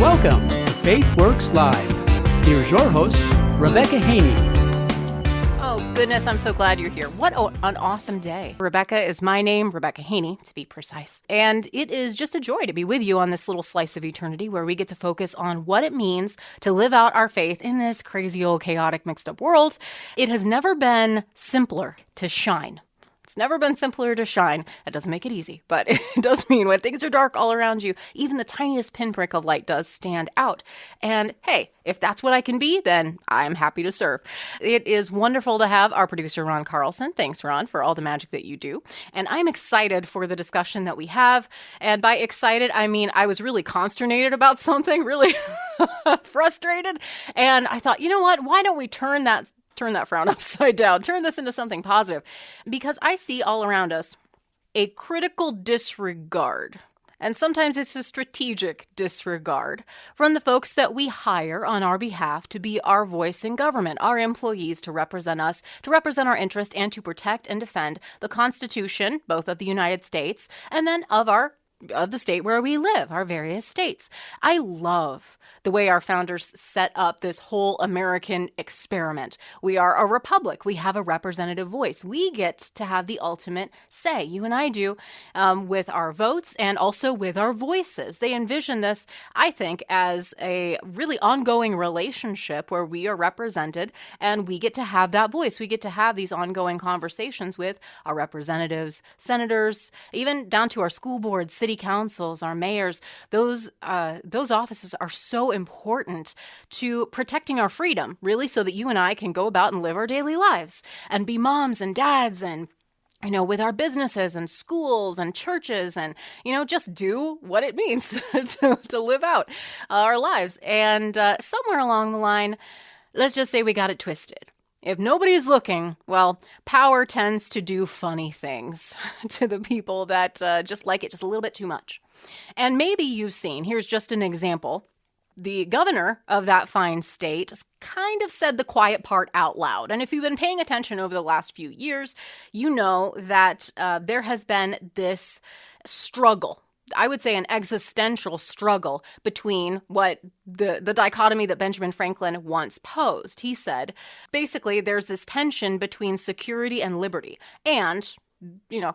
Welcome to Faith Works Live. Here's your host, Rebecca Haynie. Oh, goodness, I'm so glad you're here. What an awesome day. Rebecca is my name, Rebecca Haynie, to be precise. And it is just a joy to be with you on this little slice of eternity where we get to focus on what it means to live out our faith in this crazy old chaotic mixed up world. It has never been simpler to shine. It's never been simpler to shine. That doesn't make it easy, but it does mean when things are dark all around you, even the tiniest pinprick of light does stand out. And hey, if that's what I can be, then I'm happy to serve. It is wonderful to have our producer, Ron Carlson. Thanks, Ron, for all the magic that you do. And I'm excited for the discussion that we have. And by excited, I mean I was really consternated about something, really frustrated. And I thought, you know what? Why don't we turn that frown upside down, turn this into something positive, because I see all around us a critical disregard, and sometimes it's a strategic disregard from the folks that we hire on our behalf to be our voice in government, our employees to represent us, to represent our interest, and to protect and defend the Constitution, both of the United States and then of the state where we live, our various states. I love the way our founders set up this whole American experiment. We are a republic. We have a representative voice. We get to have the ultimate say. You and I do, with our votes and also with our voices. They envision this, I think, as a really ongoing relationship where we are represented and we get to have that voice. We get to have these ongoing conversations with our representatives, senators, even down to our school boards, city councils, our mayors. Those offices are so important to protecting our freedom, really, so that you and I can go about and live our daily lives and be moms and dads and with our businesses and schools and churches and, just do what it means to live out our lives. And somewhere along the line, let's just say we got it twisted. If nobody's looking, well, power tends to do funny things to the people that just like it just a little bit too much. And maybe you've seen, here's just an example, the governor of that fine state kind of said the quiet part out loud. And if you've been paying attention over the last few years, you know that there has been this struggle, I would say an existential struggle between what the dichotomy that Benjamin Franklin once posed. He said, basically, there's this tension between security and liberty. And,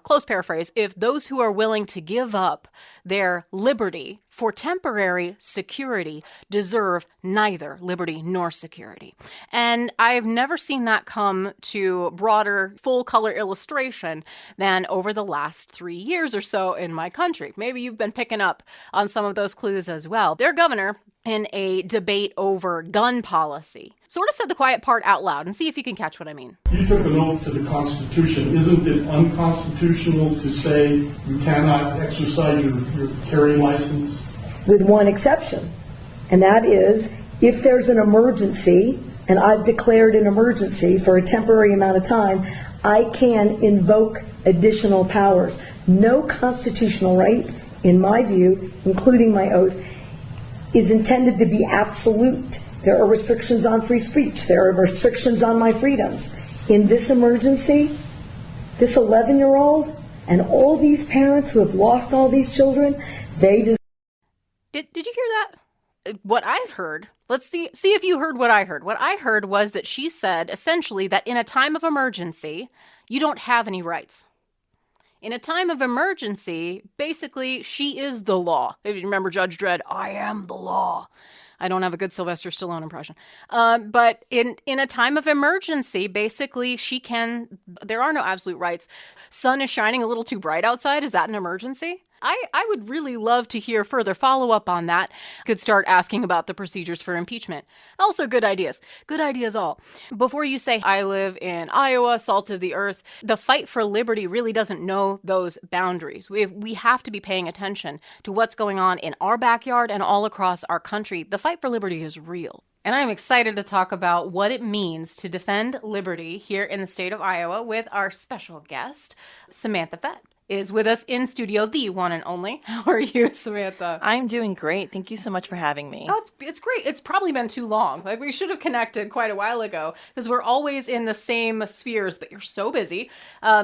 close paraphrase, if those who are willing to give up their liberty for temporary security deserve neither liberty nor security. And I've never seen that come to broader, full-color illustration than over the last 3 years or so in my country. Maybe you've been picking up on some of those clues as well. Their governor, in a debate over gun policy, sort of said the quiet part out loud, and see if you can catch what I mean. You took an oath to the Constitution. Isn't it unconstitutional to say you cannot exercise your carry license? With one exception, and that is if there's an emergency, and I've declared an emergency for a temporary amount of time, I can invoke additional powers. No constitutional right, in my view, including my oath, is intended to be absolute. There are restrictions on free speech. There are restrictions on my freedoms. In this emergency, this 11-year-old and all these parents who have lost all these children, they deserve. Did you hear that? What I heard, let's see if you heard what I heard. What I heard was that she said, essentially, that in a time of emergency, you don't have any rights. In a time of emergency, basically, she is the law. If you remember Judge Dredd, I am the law. I don't have a good Sylvester Stallone impression. But in a time of emergency, basically, there are no absolute rights. Sun is shining a little too bright outside. Is that an emergency? I would really love to hear further follow-up on that. Could start asking about the procedures for impeachment. Also good ideas. Good ideas all. Before you say, I live in Iowa, salt of the earth, the fight for liberty really doesn't know those boundaries. We have to be paying attention to what's going on in our backyard and all across our country. The fight for liberty is real. And I'm excited to talk about what it means to defend liberty here in the state of Iowa with our special guest, Samantha Fett. is with us in studio, the one and only. How are you, Samantha? I'm doing great. Thank you so much for having me. Oh, it's great. It's probably been too long. Like, we should have connected quite a while ago because we're always in the same spheres, but you're so busy.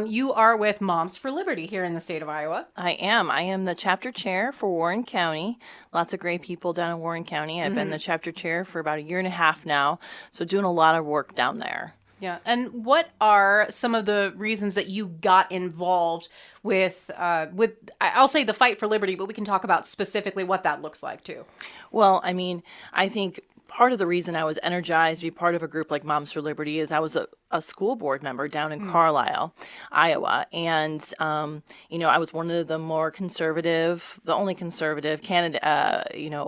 You are with Moms for Liberty here in the state of Iowa. I am. I am the chapter chair for Warren County. Lots of great people down in Warren County. I've been the chapter chair for about a year and a half now, so doing a lot of work down there. Yeah. And what are some of the reasons that you got involved with I'll say the fight for liberty, but we can talk about specifically what that looks like too. Well, I mean, I think part of the reason I was energized to be part of a group like Moms for Liberty is I was a school board member down in Carlisle, Iowa. And, I was one of the more conservative, the only conservative candidate,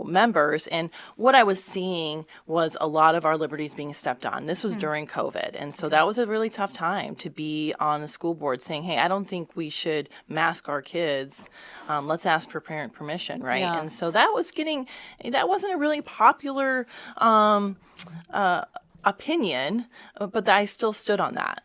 members. And what I was seeing was a lot of our liberties being stepped on. This was during COVID. And so that was a really tough time to be on the school board saying, hey, I don't think we should mask our kids. Let's ask for parent permission, right? Yeah. And so that wasn't a really popular opinion, but I still stood on that.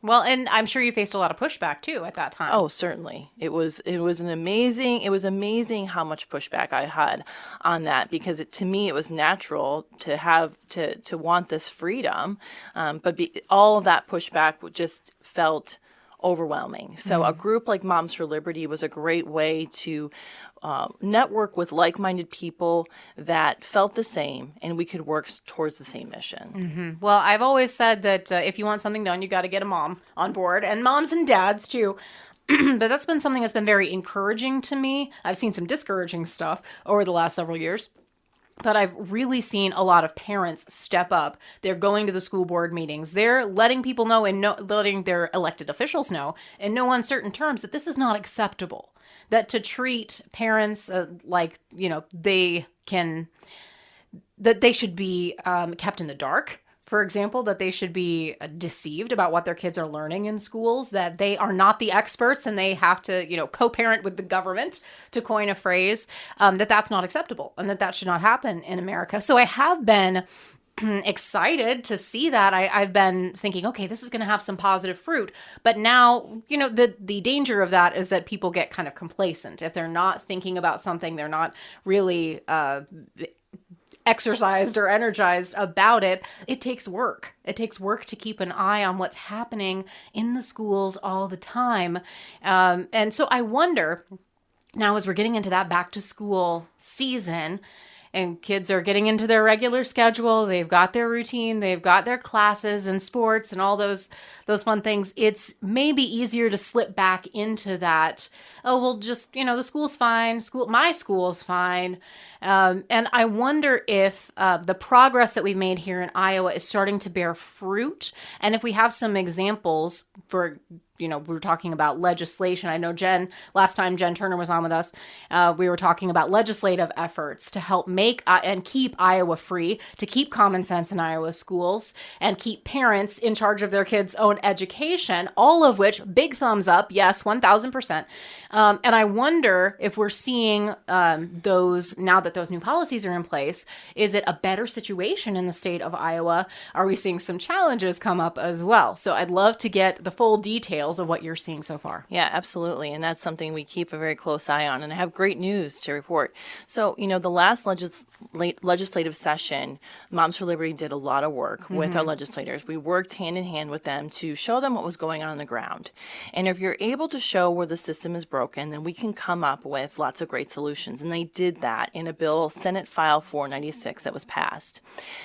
Well, and I'm sure you faced a lot of pushback too at that time. Oh, certainly. It was amazing how much pushback I had on that, because to me it was natural to have to want this freedom, but all of that pushback just felt overwhelming. So a group like Moms for Liberty was a great way to network with like-minded people that felt the same, and we could work towards the same mission. Well, I've always said that if you want something done, you got to get a mom on board, and moms and dads too. But that's been something that's been very encouraging to me. I've seen some discouraging stuff over the last several years. But I've really seen a lot of parents step up. They're going to the school board meetings. They're letting people know and letting their elected officials know in no uncertain terms that this is not acceptable. That to treat parents like, they should be kept in the dark. For example, that they should be deceived about what their kids are learning in schools, that they are not the experts and they have to, co-parent with the government, to coin a phrase, that's not acceptable and that should not happen in America. So I have been excited to see that. I've been thinking, okay, this is going to have some positive fruit. But now, the danger of that is that people get kind of complacent. If they're not thinking about something, they're not really exercised or energized about it. It takes work. It takes work to keep an eye on what's happening in the schools all the time. And so I wonder, now as we're getting into that back to school season, and kids are getting into their regular schedule, they've got their routine, they've got their classes and sports and all those fun things, it's maybe easier to slip back into that, oh, well, just, the school's fine, my school's fine. And I wonder if the progress that we've made here in Iowa is starting to bear fruit. And if we have some examples for, we were talking about legislation. I know last time Jen Turner was on with us, we were talking about legislative efforts to help make and keep Iowa free, to keep common sense in Iowa schools, and keep parents in charge of their kids' own education, all of which, big thumbs up, yes, 1,000%. And I wonder if we're seeing those, now that those new policies are in place, is it a better situation in the state of Iowa? Are we seeing some challenges come up as well? So I'd love to get the full details of what you're seeing so far. Yeah, absolutely. And that's something we keep a very close eye on. And I have great news to report. So, the last legislative session, Moms for Liberty did a lot of work with our legislators. We worked hand in hand with them to show them what was going on the ground. And if you're able to show where the system is broken, then we can come up with lots of great solutions. And they did that in a bill, Senate File 496, that was passed.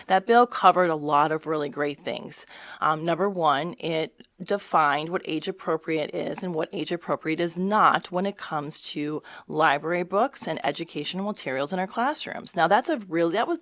That bill covered a lot of really great things. Number one, it defined what age appropriate is and what age appropriate is not when it comes to library books and educational materials in our classrooms. Now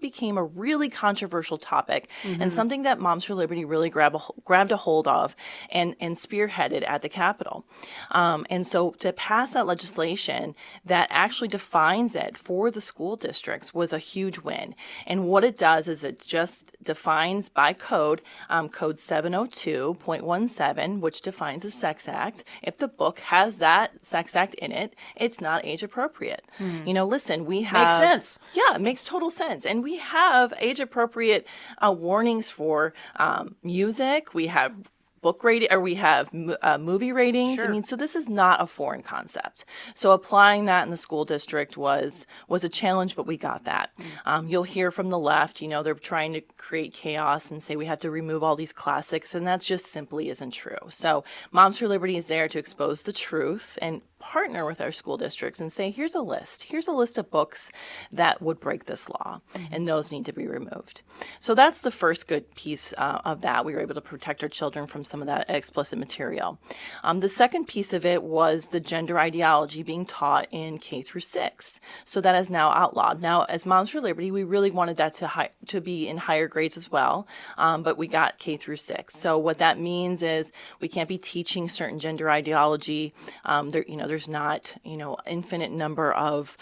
became a really controversial topic and something that Moms for Liberty really grabbed a hold of and spearheaded at the Capitol. And so to pass that legislation that actually defines it for the school districts was a huge win. And what it does is it just defines by code, code 702.17, which defines a sex act. If the book has that sex act in it, it's not age appropriate. Listen, we have... Makes sense. Yeah, it makes total sense. And we have age appropriate warnings for music. We have book rating, or we have movie ratings. Sure. I mean, so this is not a foreign concept. So applying that in the school district was a challenge, but we got that. You'll hear from the left, they're trying to create chaos and say we have to remove all these classics, and that just simply isn't true. So Moms for Liberty is there to expose the truth and partner with our school districts and say, here's a list of books that would break this law, and those need to be removed. So that's the first good piece of that. We were able to protect our children from some of that explicit material. The second piece of it was the gender ideology being taught in K through 6. So that is now outlawed. Now, as Moms for Liberty, we really wanted that to be in higher grades as well, but we got K through 6. So what that means is we can't be teaching certain gender ideology. There's not, infinite number of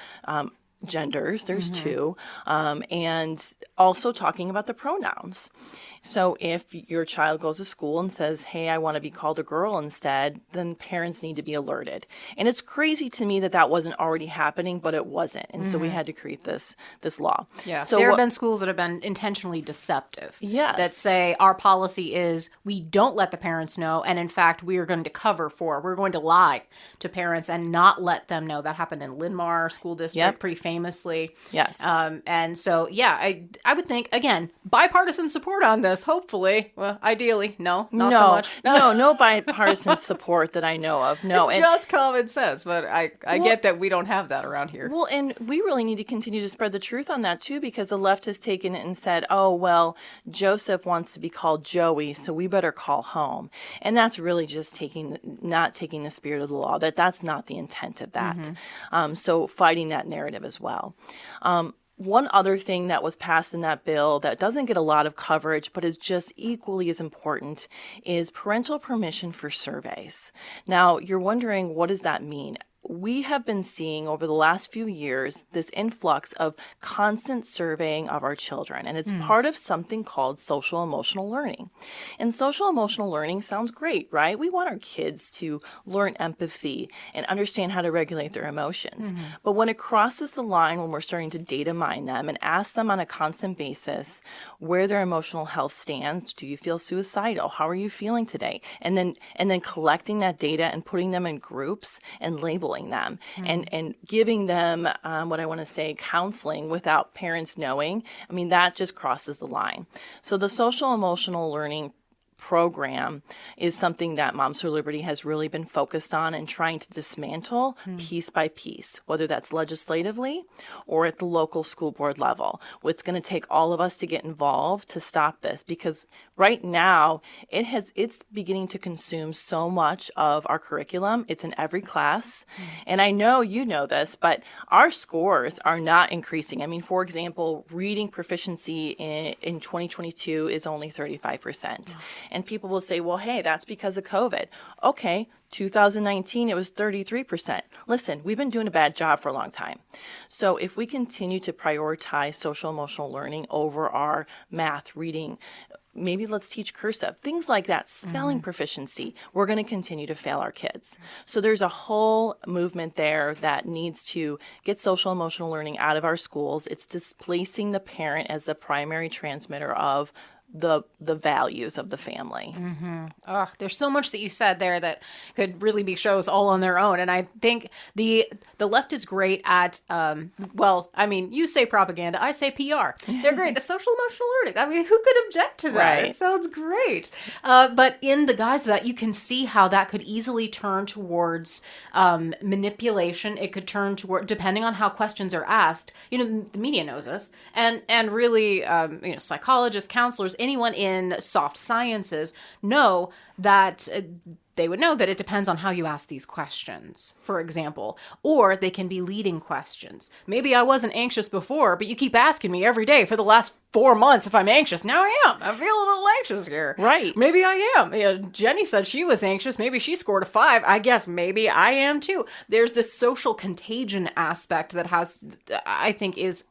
genders. There's two. And also talking about the pronouns. So if your child goes to school and says, hey, I want to be called a girl instead, then parents need to be alerted. And it's crazy to me that wasn't already happening, but it wasn't. And so we had to create this law. Yeah. So there have been schools that have been intentionally deceptive. Yes. That say our policy is we don't let the parents know. And in fact, we're going to lie to parents and not let them know. That happened in Linmar School District pretty famously. Yes. And so, I would think, again, bipartisan support on this. Hopefully, well, ideally, not so much. No bipartisan support that I know of. No, it's just common sense, but I get that we don't have that around here. Well, and we really need to continue to spread the truth on that too, because the left has taken it and said, oh, well, Joseph wants to be called Joey, so we better call home. And that's really just not taking the spirit of the law. That's not the intent of that. So fighting that narrative as well. One other thing that was passed in that bill that doesn't get a lot of coverage but is just equally as important is parental permission for surveys. Now, you're wondering, what does that mean? We have been seeing over the last few years this influx of constant surveying of our children, and it's part of something called social emotional learning. And social emotional learning sounds great, right? We want our kids to learn empathy and understand how to regulate their emotions. But when it crosses the line, when we're starting to data mine them and ask them on a constant basis where their emotional health stands, do you feel suicidal? How are you feeling today? And then collecting that data and putting them in groups and labeling them and giving them counseling without parents knowing. I mean, that just crosses the line. So the social emotional learning program is something that Moms for Liberty has really been focused on and trying to dismantle piece by piece, whether that's legislatively or at the local school board level. It's going to take all of us to get involved to stop this, because right now it's beginning to consume so much of our curriculum. It's in every class. And I know you know this, but our scores are not increasing. I mean, for example, reading proficiency in 2022 is only 35%. And people will say, well, hey, that's because of COVID. Okay, 2019, it was 33%. Listen, we've been doing a bad job for a long time. So if we continue to prioritize social emotional learning over our math, reading, maybe let's teach cursive, things like that, spelling proficiency, we're going to continue to fail our kids. So there's a whole movement there that needs to get social emotional learning out of our schools. It's displacing the parent as the primary transmitter of the values of the family. Oh, there's so much that you said there that could really be shows all on their own. And I think the left is great at, you say propaganda, I say PR. They're great at social emotional learning. I mean, who could object to that? Right. It sounds great. But in the guise of that, you can see how that could easily turn towards manipulation. It could turn toward, depending on how questions are asked, the media knows this, and really, psychologists, counselors, anyone in soft sciences know that they would know that it depends on how you ask these questions, for example, or they can be leading questions. Maybe I wasn't anxious before, but you keep asking me every day for the last 4 months if I'm anxious. Now I am. I feel a little anxious here. Right. Maybe I am. Jenny said she was anxious. Maybe she scored a 5. I guess maybe I am too. There's this social contagion aspect that I think is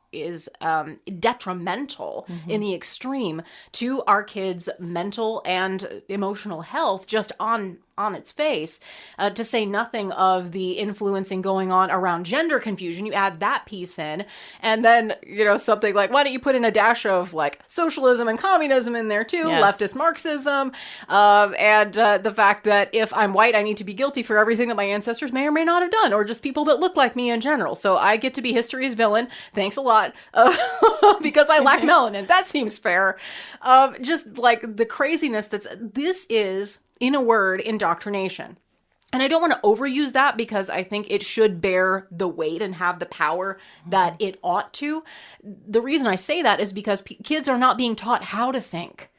detrimental in the extreme to our kids' mental and emotional health just on on its face, to say nothing of the influencing going on around gender confusion. You add that piece in, and then, something like, why don't you put in a dash of like socialism and communism in there too, Yes. leftist Marxism, and the fact that if I'm white, I need to be guilty for everything that my ancestors may or may not have done, or just people that look like me in general. So I get to be history's villain. Thanks a lot, because I lack melanin. That seems fair. Just like the craziness this is, in a word, indoctrination. And I don't want to overuse that because I think it should bear the weight and have the power that it ought to. The reason I say that is because kids are not being taught how to think.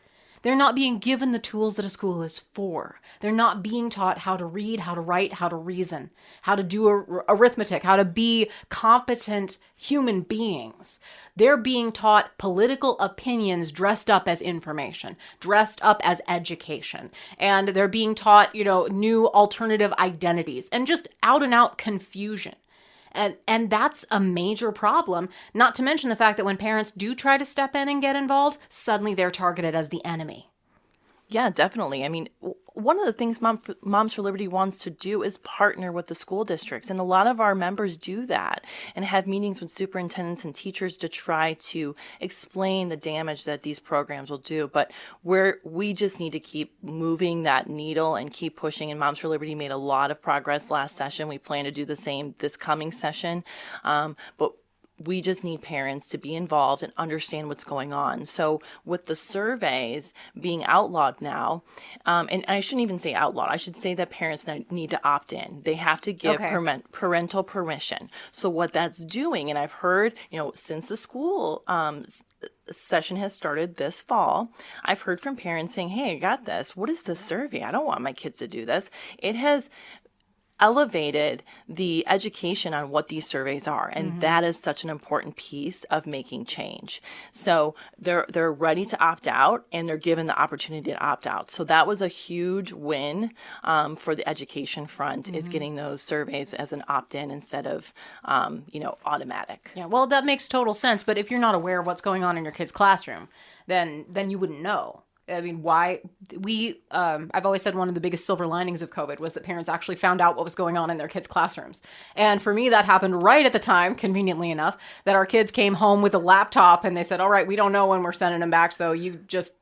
They're not being given the tools that a school is for. They're not being taught how to read, how to write, how to reason, how to do arithmetic, how to be competent human beings. They're being taught political opinions dressed up as information, dressed up as education. And they're being taught, new alternative identities and just out and out confusion. And that's a major problem, not to mention the fact that when parents do try to step in and get involved, suddenly they're targeted as the enemy. Yeah, definitely. I mean, one of the things Moms for Liberty wants to do is partner with the school districts. And a lot of our members do that and have meetings with superintendents and teachers to try to explain the damage that these programs will do. But we just need to keep moving that needle and keep pushing. And Moms for Liberty made a lot of progress last session. We plan to do the same this coming session. But we just need parents to be involved and understand what's going on. So with the surveys being outlawed now, and I shouldn't even say outlawed, I should say that parents need to opt in. They have to give parental permission. So what that's doing, and I've heard, since the school session has started this fall, I've heard from parents saying, hey, I got this. What is this survey? I don't want my kids to do this. It has elevated the education on what these surveys are, and that is such an important piece of making change. So they're ready to opt out, and they're given the opportunity to opt out. So that was a huge win for the education front, is getting those surveys as an opt-in instead of automatic. Yeah, well, that makes total sense. But if you're not aware of what's going on in your kid's classroom, then you wouldn't know. I mean, why I've always said one of the biggest silver linings of COVID was that parents actually found out what was going on in their kids' classrooms. And for me, that happened right at the time, conveniently enough, that our kids came home with a laptop and they said, all right, we don't know when we're sending them back, so you just,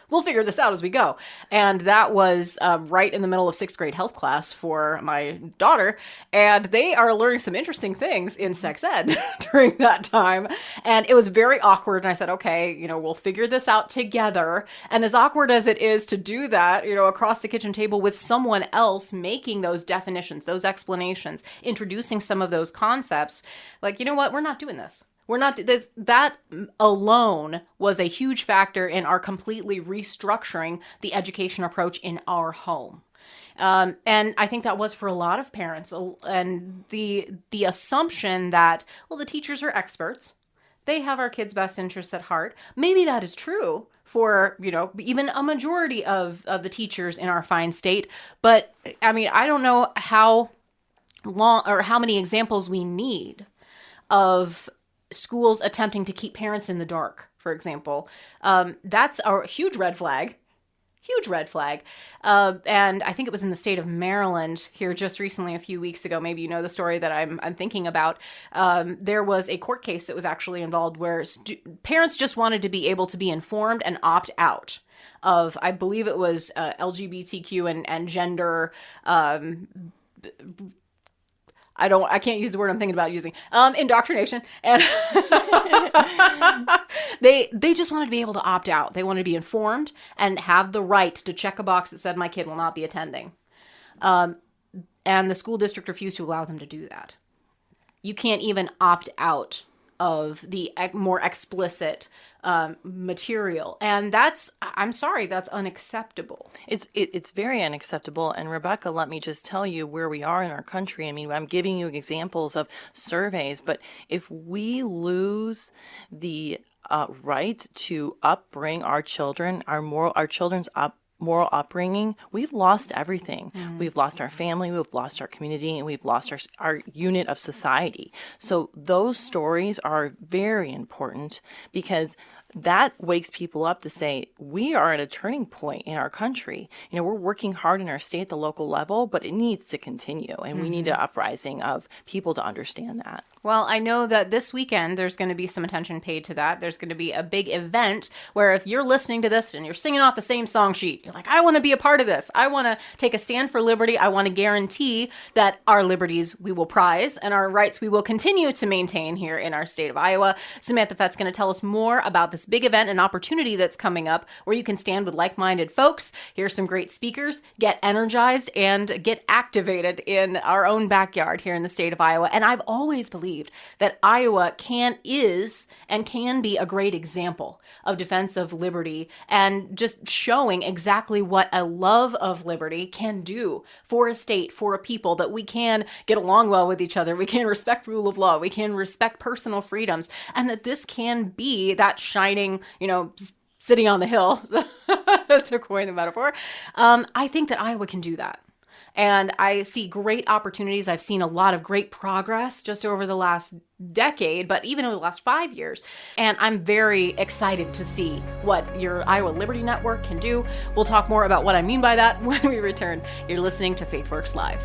we'll figure this out as we go. And that was right in the middle of 6th grade health class for my daughter. And they are learning some interesting things in sex ed during that time. And it was very awkward. And I said, okay, we'll figure this out together. And as awkward as it is to do that, across the kitchen table with someone else making those definitions, those explanations, introducing some of those concepts, like, you know what, we're not doing this. We're not, that alone was a huge factor in our completely restructuring the education approach in our home. And I think that was for a lot of parents. And the assumption that, well, the teachers are experts. They have our kids' best interests at heart. Maybe that is true for, even a majority of the teachers in our fine state. But I mean, I don't know how long or how many examples we need of schools attempting to keep parents in the dark, for example. That's a huge red flag. And I think it was in the state of Maryland here just recently, a few weeks ago. Maybe you know the story that I'm thinking about. There was a court case that was actually involved where parents just wanted to be able to be informed and opt out of, I believe it was LGBTQ and gender I can't use the word I'm thinking about using. Indoctrination. And they just wanted to be able to opt out. They wanted to be informed and have the right to check a box that said my kid will not be attending. And the school district refused to allow them to do that. You can't even opt out of the more explicit material. And I'm sorry, that's unacceptable. It's very unacceptable. And Rebecca, let me just tell you where we are in our country. I mean, I'm giving you examples of surveys, but if we lose the right to upbring our children, our children's moral upbringing, we've lost everything. We've lost our family, we've lost our community, and we've lost our unit of society. So those stories are very important because that wakes people up to say, we are at a turning point in our country. We're working hard in our state at the local level, but it needs to continue. And we need an uprising of people to understand that. Well, I know that this weekend there's going to be some attention paid to that. There's going to be a big event where if you're listening to this and you're singing off the same song sheet, you're like, I want to be a part of this. I want to take a stand for liberty. I want to guarantee that our liberties we will prize and our rights we will continue to maintain here in our state of Iowa. Samantha Fett's going to tell us more about this big event and opportunity that's coming up where you can stand with like-minded folks, hear some great speakers, get energized, and get activated in our own backyard here in the state of Iowa. And I've always believed that Iowa is and can be a great example of defense of liberty and just showing exactly what a love of liberty can do for a state, for a people, that we can get along well with each other, we can respect rule of law, we can respect personal freedoms, and that this can be that shining, city on the hill, to coin the metaphor. I think that Iowa can do that. And I see great opportunities. I've seen a lot of great progress just over the last decade, but even over the last 5 years. And I'm very excited to see what your Iowa Liberty Network can do. We'll talk more about what I mean by that when we return. You're listening to FaithWorks Live.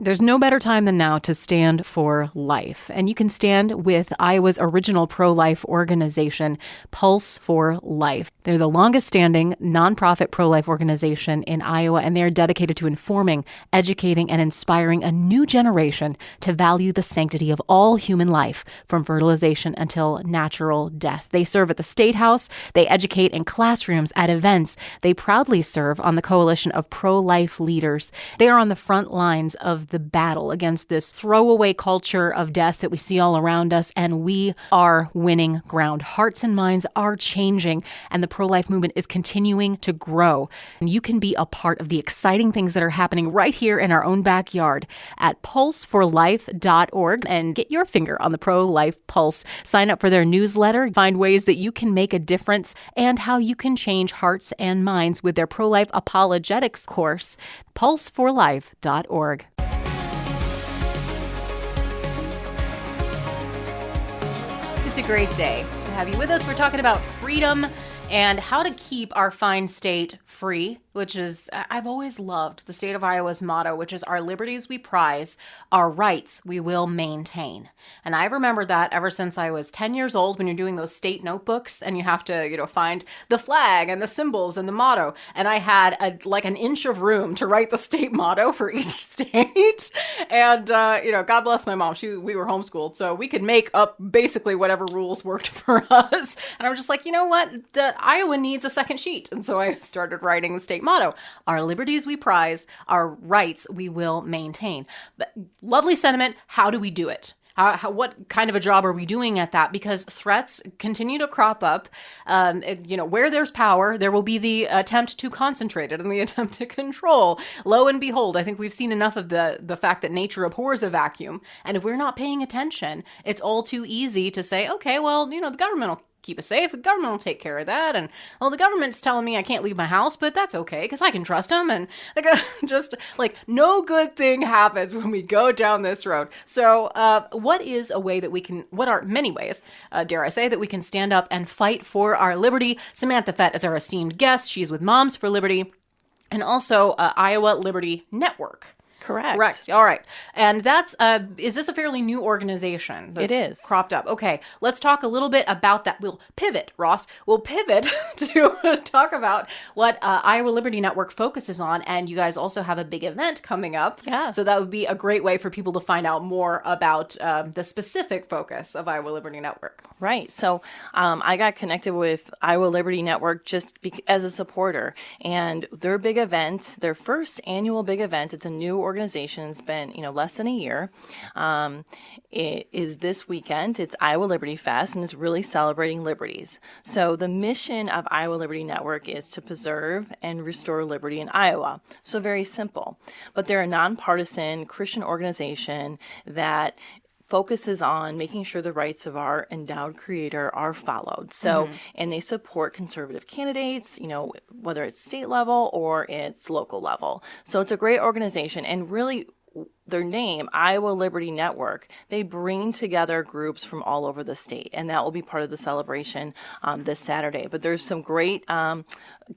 There's no better time than now to stand for life, and you can stand with Iowa's original pro-life organization, Pulse for Life. They're the longest-standing nonprofit pro-life organization in Iowa, and they are dedicated to informing, educating, and inspiring a new generation to value the sanctity of all human life, from fertilization until natural death. They serve at the State House, they educate in classrooms, at events. They proudly serve on the coalition of pro-life leaders. They are on the front lines of the battle against this throwaway culture of death that we see all around us, and we are winning ground. Hearts and minds are changing, and the pro-life movement is continuing to grow. And you can be a part of the exciting things that are happening right here in our own backyard at pulseforlife.org and get your finger on the pro-life pulse. Sign up for their newsletter, find ways that you can make a difference, and how you can change hearts and minds with their pro-life apologetics course, pulseforlife.org. It's a great day to have you with us. We're talking about freedom and how to keep our fine state free, which is, I've always loved the state of Iowa's motto, which is our liberties we prize, our rights we will maintain. And I remember that ever since I was 10 years old, when you're doing those state notebooks and you have to, find the flag and the symbols and the motto. And I had an inch of room to write the state motto for each state. And, God bless my mom. We were homeschooled, so we could make up basically whatever rules worked for us. And I was just like, you know what? Iowa needs a second sheet. And so I started writing the state motto. Our liberties we prize, our rights we will maintain. But lovely sentiment. How do we do it? What kind of a job are we doing at that? Because threats continue to crop up. Where there's power, there will be the attempt to concentrate it and the attempt to control. Lo and behold, I think we've seen enough of the fact that nature abhors a vacuum. And if we're not paying attention, it's all too easy to say, okay, well, the government will keep us safe. The government will take care of that. And, the government's telling me I can't leave my house, but that's okay because I can trust them. And no good thing happens when we go down this road. So what are many ways, dare I say, that we can stand up and fight for our liberty? Samantha Fett is our esteemed guest. She's with Moms for Liberty and also Iowa Liberty Network. Correct. All right. And that's, is this a fairly new organization that's It is. cropped up? Okay. Let's talk a little bit about that. We'll pivot, Ross. We'll pivot to talk about what Iowa Liberty Network focuses on. And you guys also have a big event coming up. Yeah. So that would be a great way for people to find out more about the specific focus of Iowa Liberty Network. Right. So I got connected with Iowa Liberty Network just as a supporter. And their big event, their first annual big event, it's a new organization. It's been, less than a year. It is this weekend. It's Iowa Liberty Fest, and it's really celebrating liberties. So the mission of Iowa Liberty Network is to preserve and restore liberty in Iowa. So very simple. But they're a nonpartisan Christian organization that focuses on making sure the rights of our endowed creator are followed. So, and they support conservative candidates, whether it's state level or it's local level. So it's a great organization. And really their name, Iowa Liberty Network, they bring together groups from all over the state, and that will be part of the celebration this Saturday. But there's some great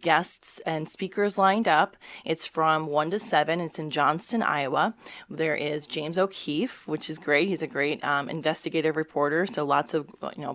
guests and speakers lined up. It's from 1 to 7. It's in Johnston, Iowa. There is James O'Keefe, which is great. He's a great investigative reporter, so lots of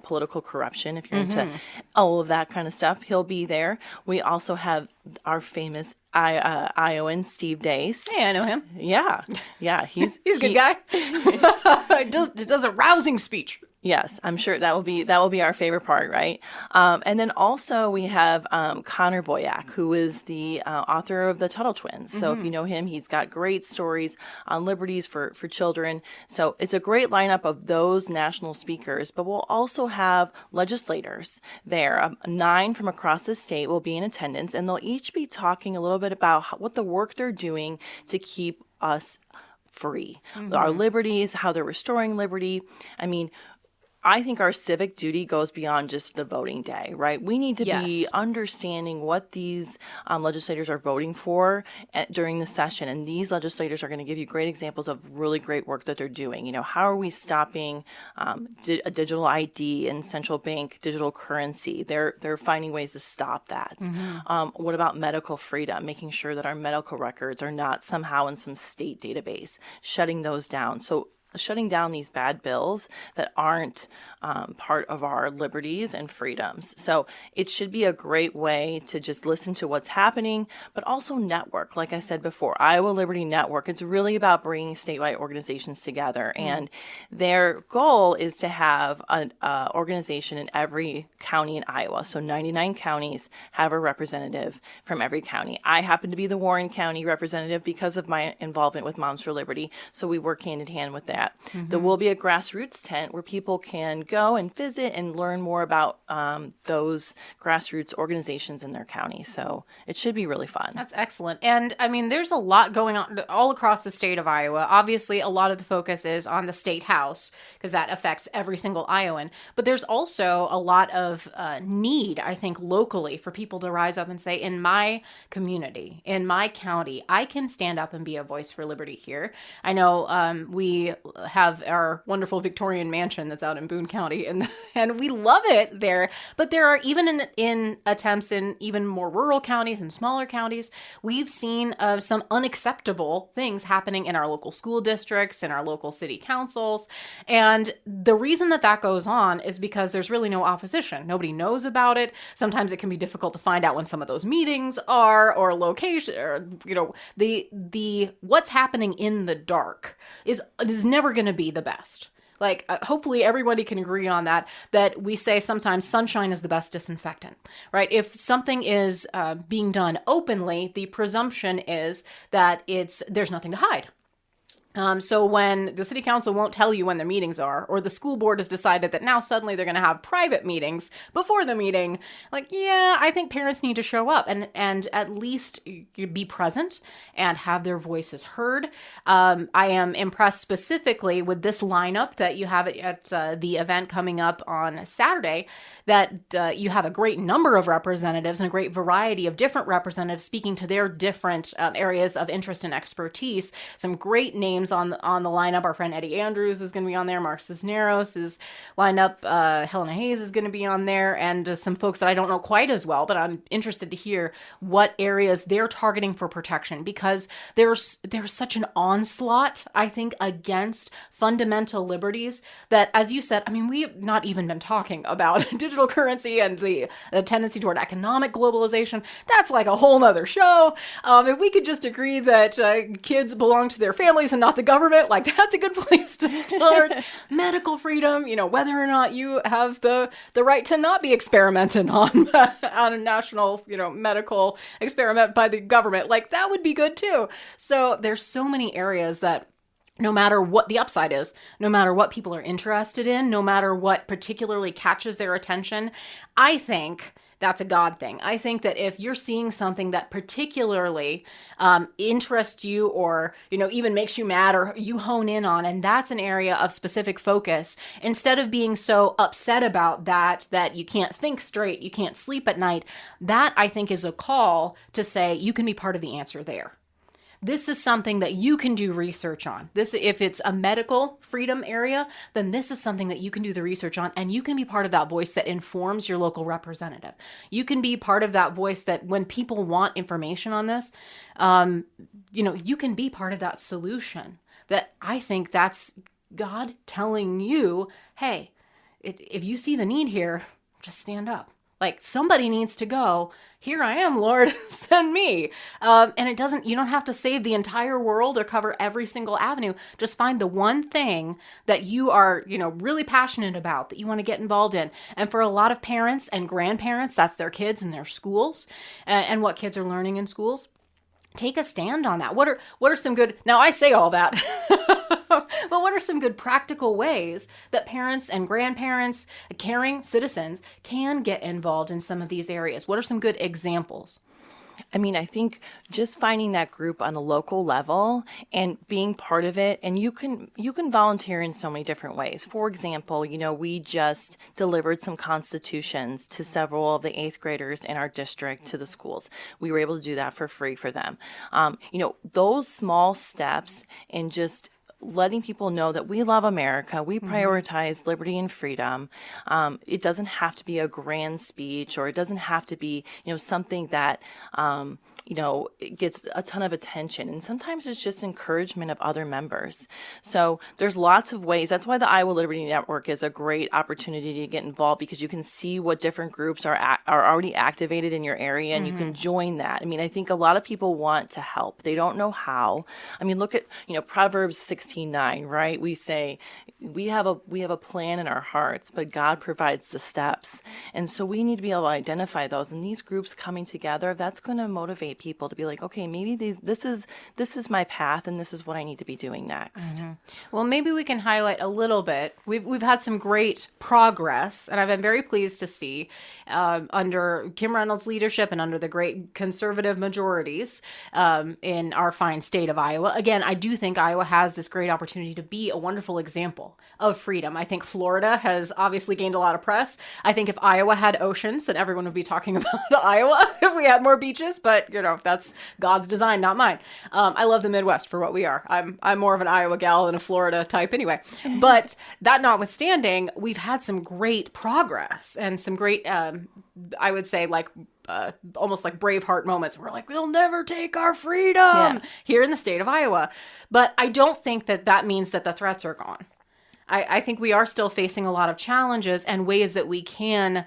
political corruption. If you're into all of that kind of stuff, he'll be there. We also have our famous Iowan Steve Dace. Hey, I know him. Yeah, he's a good guy. It does a rousing speech. Yes, I'm sure that will be our favorite part, right? And then also we have Connor Boyack, who is the author of the Tuttle Twins. So if you know him, he's got great stories on liberties for children. So it's a great lineup of those national speakers, but we'll also have legislators there. 9 from across the state will be in attendance, and they'll each be talking a little bit about what the work they're doing to keep us free, our liberties, how they're restoring liberty. I mean, I think our civic duty goes beyond just the voting day, right? We need to be understanding what these legislators are voting for during the session. And these legislators are going to give you great examples of really great work that they're doing. How are we stopping a digital ID and central bank digital currency? They're finding ways to stop that. What about medical freedom? Making sure that our medical records are not somehow in some state database, shutting those down. So shutting down these bad bills that aren't part of our liberties and freedoms. So it should be a great way to just listen to what's happening, but also network. Like I said before, Iowa Liberty Network, it's really about bringing statewide organizations together. And their goal is to have an organization in every county in Iowa. So 99 counties have a representative from every county. I happen to be the Warren County representative because of my involvement with Moms for Liberty. So we work hand in hand with that. There will be a grassroots tent where people can go and visit and learn more about those grassroots organizations in their county. So it should be really fun. That's excellent. And I mean, there's a lot going on all across the state of Iowa. Obviously, a lot of the focus is on the state house because that affects every single Iowan. But there's also a lot of need, I think, locally for people to rise up and say, in my community, in my county, I can stand up and be a voice for liberty here. I know we have our wonderful Victorian mansion that's out in Boone County, and we love it there. But there are even in attempts in even more rural counties and smaller counties, we've seen some unacceptable things happening in our local school districts, in our local city councils. And the reason that goes on is because there's really no opposition. Nobody knows about it. Sometimes it can be difficult to find out when some of those meetings are, or location, or the what's happening in the dark is never going to be the best. Like, hopefully everybody can agree on that we say sometimes sunshine is the best disinfectant, right? If something is being done openly, the presumption is that there's nothing to hide. So when the city council won't tell you when their meetings are, or the school board has decided that now suddenly they're going to have private meetings before the meeting, I think parents need to show up and at least be present and have their voices heard. I am impressed specifically with this lineup that you have at the event coming up on Saturday, that you have a great number of representatives and a great variety of different representatives speaking to their different areas of interest and expertise. Some great names on the lineup. Our friend Eddie Andrews is going to be on there. Mark Cisneros is lined up. Helena Hayes is going to be on there, and some folks that I don't know quite as well, but I'm interested to hear what areas they're targeting for protection, because there's such an onslaught, I think, against fundamental liberties that, as you said, I mean, we've not even been talking about digital currency and the tendency toward economic globalization. That's like a whole nother show. If we could just agree that kids belong to their families and not the government, that's a good place to start. Medical freedom, whether or not you have the right to not be experimented on on a national, medical experiment by the government, that would be good too. So there's so many areas that, no matter what the upside is, no matter what people are interested in, no matter what particularly catches their attention, I think that's a God thing. I think that if you're seeing something that particularly interests you, or, even makes you mad, or you hone in on, and that's an area of specific focus, instead of being so upset about that you can't think straight, you can't sleep at night, that I think is a call to say you can be part of the answer there. this is something that you can do research on. This, if it's a medical freedom area, then this is something that you can do the research on, and you can be part of that voice that informs your local representative. You can be part of that voice that when people want information on this, you can be part of that solution. That I think that's God telling you, hey, if you see the need here, just stand up. Like, somebody needs to go. Here I am, Lord, send me. And you don't have to save the entire world or cover every single avenue. Just find the one thing that you are, really passionate about, that you want to get involved in. And for a lot of parents and grandparents, that's their kids and their schools and what kids are learning in schools. Take a stand on that. What are some good, now I say all that, but what are some good practical ways that parents and grandparents, caring citizens, can get involved in some of these areas? What are some good examples? I mean, I think just finding that group on a local level and being part of it, and you can volunteer in so many different ways. For example, we just delivered some constitutions to several of the 8th graders in our district to the schools. We were able to do that for free for them. Those small steps and just letting people know that we love America, we prioritize liberty and freedom. It doesn't have to be a grand speech, or it doesn't have to be, something that, it gets a ton of attention. And sometimes it's just encouragement of other members. So there's lots of ways. That's why the Iowa Liberty Network is a great opportunity to get involved, because you can see what different groups are already activated in your area, and you can join that. I mean, I think a lot of people want to help. They don't know how. I mean, look at, Proverbs 16:9, right? We say we have a plan in our hearts, but God provides the steps. And so we need to be able to identify those. And these groups coming together, that's going to motivate people to be like, okay, maybe this is my path, and this is what I need to be doing next. Well, maybe we can highlight a little bit. We've had some great progress, and I've been very pleased to see under Kim Reynolds' leadership and under the great conservative majorities in our fine state of Iowa. Again, I do think Iowa has this great opportunity to be a wonderful example of freedom. I think Florida has obviously gained a lot of press. I think if Iowa had oceans, then everyone would be talking about Iowa if we had more beaches, but that's God's design, not mine. I love the Midwest for what we are. I'm more of an Iowa gal than a Florida type anyway. But that notwithstanding, we've had some great progress and some great, I would say, almost like Braveheart moments. We're like, we'll never take our freedom here in the state of Iowa. But I don't think that means that the threats are gone. I think we are still facing a lot of challenges and ways that we can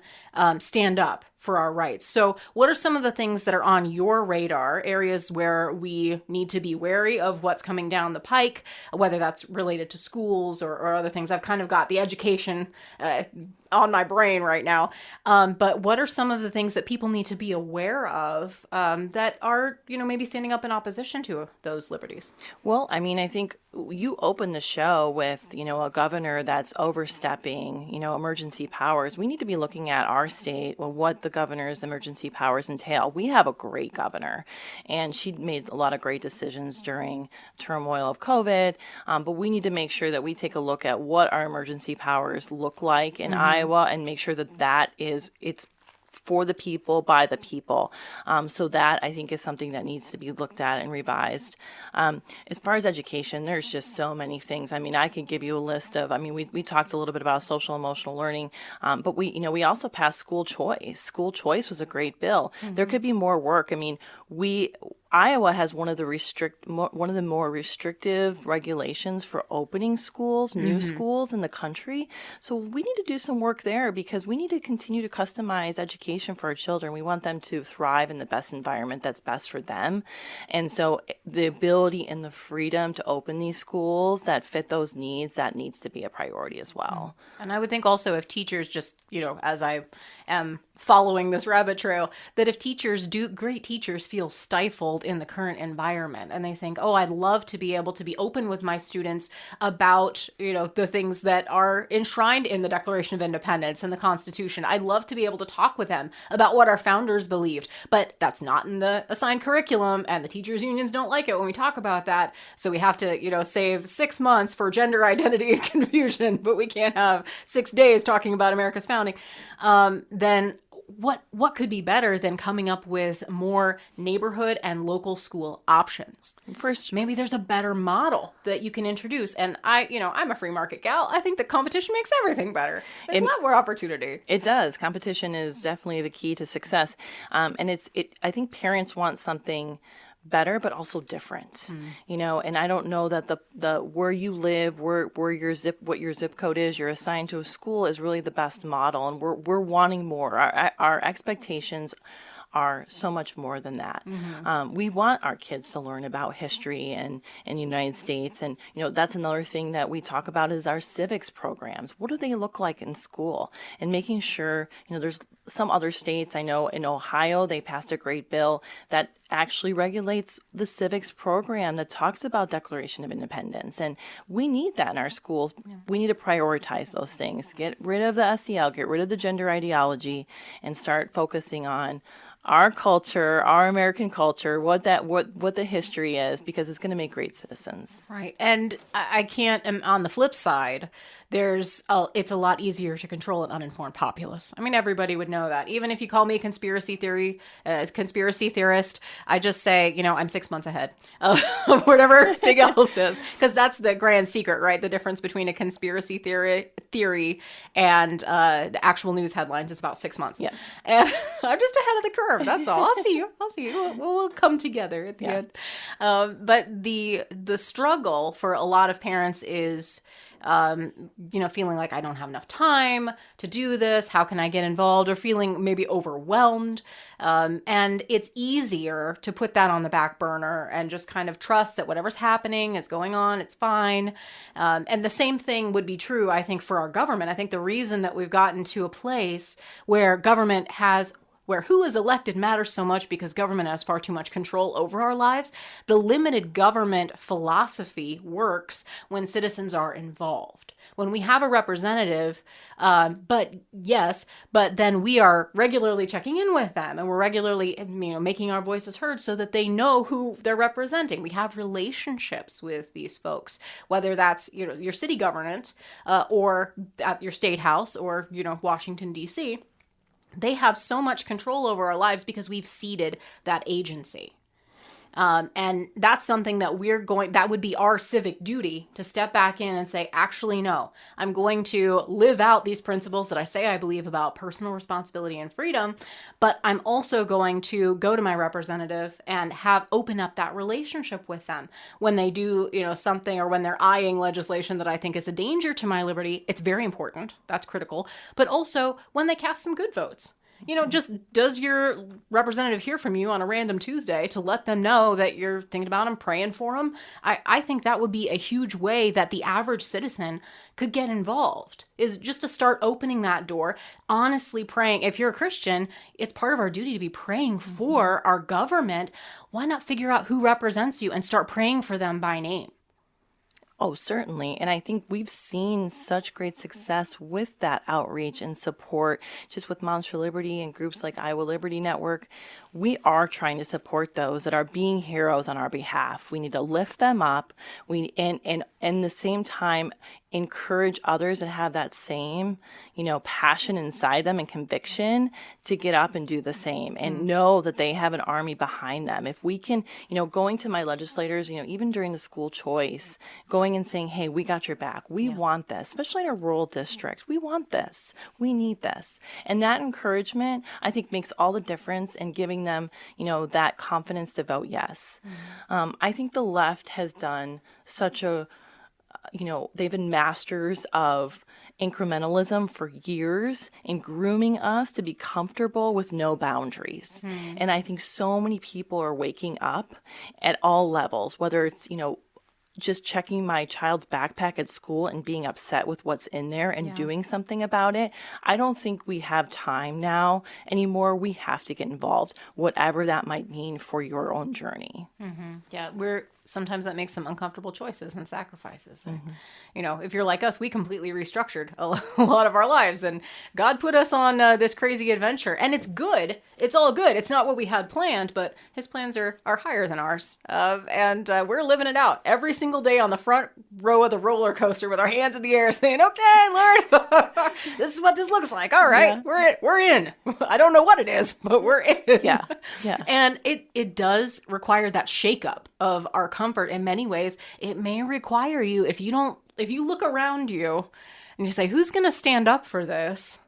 stand up for our rights. So what are some of the things that are on your radar, areas where we need to be wary of what's coming down the pike, whether that's related to schools or other things? I've kind of got the education on my brain right now. But what are some of the things that people need to be aware of that are, maybe standing up in opposition to those liberties? Well, I mean, I think you opened the show with, a governor that's overstepping, emergency powers. We need to be looking at our state, what the governor's emergency powers entail. We have a great governor, and she made a lot of great decisions during turmoil of COVID. But we need to make sure that we take a look at what our emergency powers look like in Iowa, and make sure that it's for the people, by the people. So that, I think, is something that needs to be looked at and revised. As far as education, there's just so many things. I mean, I could give you a list of, we talked a little bit about social emotional learning, but we also passed school choice. School choice was a great bill. There could be more work. I mean, Iowa has one of the more restrictive regulations for opening schools, new schools in the country. So we need to do some work there, because we need to continue to customize education for our children. We want them to thrive in the best environment that's best for them. And so the ability and the freedom to open these schools that fit those needs, that needs to be a priority as well. And I would think also, if teachers just, as I am following this rabbit trail, that if great teachers feel stifled in the current environment, and they think, oh, I'd love to be able to be open with my students about, the things that are enshrined in the Declaration of Independence and the Constitution. I'd love to be able to talk with them about what our founders believed, but that's not in the assigned curriculum, and the teachers unions don't like it when we talk about that. So we have to, save 6 months for gender identity and confusion, but we can't have 6 days talking about America's founding. Then what could be better than coming up with more neighborhood and local school options? First, maybe there's a better model that you can introduce. And I'm a free market gal. I think that competition makes everything better. There's a lot more opportunity. It does. Competition is definitely the key to success. And I think parents want something better, but also different, and I don't know that the where you live, what your zip code is, you're assigned to a school is really the best model. And we're wanting more. Our expectations are so much more than that. We want our kids to learn about history and the United States. And, that's another thing that we talk about is our civics programs. What do they look like in school? And making sure, there's some other states, I know in Ohio, they passed a great bill that actually regulates the civics program that talks about Declaration of Independence. And we need that in our schools. Yeah. We need to prioritize those things. Get rid of the SEL, get rid of the gender ideology, and start focusing on our culture, our American culture, what the history is, because it's going to make great citizens. Right. And I can't, on the flip side, it's a lot easier to control an uninformed populace. I mean, everybody would know that. Even if you call me a conspiracy theorist, I just say, I'm 6 months ahead of whatever everything else is. Because that's the grand secret, right? The difference between a conspiracy theory and the actual news headlines is about 6 months. Yes. And I'm just ahead of the curve. That's all. I'll see you. We'll come together at the end. But the struggle for a lot of parents is, feeling like I don't have enough time to do this. How can I get involved? Or feeling maybe overwhelmed. And it's easier to put that on the back burner and just kind of trust that whatever's happening is going on. It's fine. And the same thing would be true, I think, for our government. I think the reason that we've gotten to a place where where who is elected matters so much because government has far too much control over our lives. The limited government philosophy works when citizens are involved. When we have a representative, but then we are regularly checking in with them and we're regularly, making our voices heard so that they know who they're representing. We have relationships with these folks, whether that's, your city government or at your state house or, Washington, D.C. They have so much control over our lives because we've ceded that agency. And that's something that that would be our civic duty to step back in and say, actually, no, I'm going to live out these principles that I say I believe about personal responsibility and freedom, but I'm also going to go to my representative and open up that relationship with them when they do, something, or when they're eyeing legislation that I think is a danger to my liberty. It's very important. That's critical. But also when they cast some good votes. Just does your representative hear from you on a random Tuesday to let them know that you're thinking about them, praying for them? I think that would be a huge way that the average citizen could get involved, is just to start opening that door, honestly praying. If you're a Christian, it's part of our duty to be praying for our government. Why not figure out who represents you and start praying for them by name? Oh, certainly. And I think we've seen such great success with that outreach and support, just with Moms for Liberty and groups like Iowa Liberty Network. We are trying to support those that are being heroes on our behalf. We need to lift them up. And the same time, encourage others that have that same, passion inside them and conviction to get up and do the same and know that they have an army behind them. If we can, going to my legislators, even during the school choice, going and saying, hey, we got your back. We want this, especially in a rural district. We want this. We need this. And that encouragement, I think, makes all the difference in giving them, that confidence to vote yes. I think the left has done such a they've been masters of incrementalism for years and grooming us to be comfortable with no boundaries. And I think so many people are waking up at all levels, whether it's, just checking my child's backpack at school and being upset with what's in there and doing something about it. I don't think we have time now anymore. We have to get involved, whatever that might mean for your own journey. Yeah, sometimes that makes some uncomfortable choices and sacrifices. And, if you're like us, we completely restructured a lot of our lives, and God put us on this crazy adventure, and it's good. It's all good. It's not what we had planned, but his plans are higher than ours. And we're living it out every single day on the front row of the roller coaster with our hands in the air saying, okay, Lord, this is what this looks like. All right, we're in. I don't know what it is, but we're in. Yeah. And it does require that shakeup of our comfort in many ways. It may require you, if you look around you and you say, who's going to stand up for this?